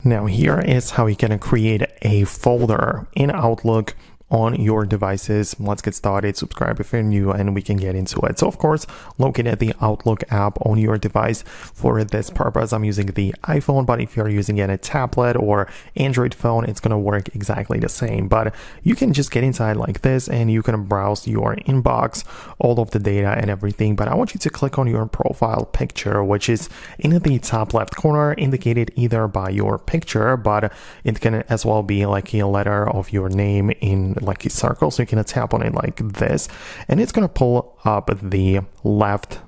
Now here is how you can create a folder in Outlook on your devices. Let's get started. Subscribe if you're new and we can get into it. So of course, locate the Outlook app on your device. For this purpose, I'm using the iPhone, but if you're using a tablet or Android phone, it's going to work exactly the same. But you can just get inside like this and you can browse your inbox, all of the data and everything. But I want you to click on your profile picture, which is in the top left corner, indicated either by your picture, but it can as well be like a letter of your name in like a circle, so you can tap on it like this and it's going to pull up the left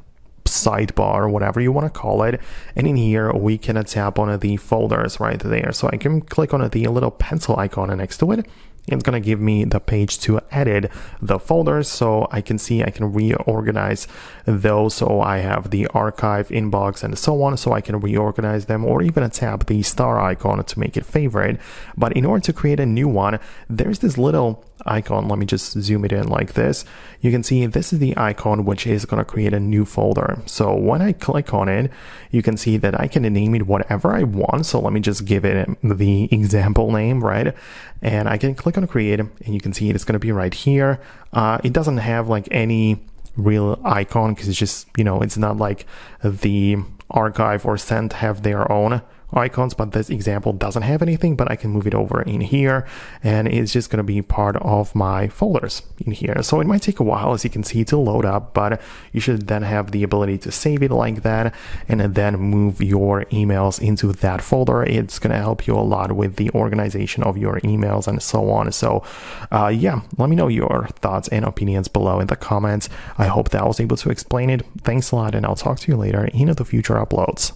sidebar or whatever you want to call it, and in here we can tap on the folders right there. So I can click on the little pencil icon next to it. It's going to give me the page to edit the folders, so I can see I can reorganize those. So I have the archive, inbox, and so on, so I can reorganize them, or even tap the star icon to make it favorite. But in order to create a new one, there's this little icon. Let me just zoom it in like this. You can see this is the icon which is going to create a new folder. So when I click on it, you can see that I can name it whatever I want. So let me just give it the example name, right? And I can click on create and you can see it's going to be right here. It doesn't have like any real icon because it's just, you know, it's not like the archive or send have their own icons, but this example doesn't have anything. But I can move it over in here and it's just going to be part of my folders in here. So it might take a while, as you can see, to load up, but you should then have the ability to save it like that and then move your emails into that folder. It's going to help you a lot with the organization of your emails and so on. So yeah, let me know your thoughts and opinions below in the comments. I hope that I was able to explain it. Thanks a lot, and I'll talk to you later in the future uploads.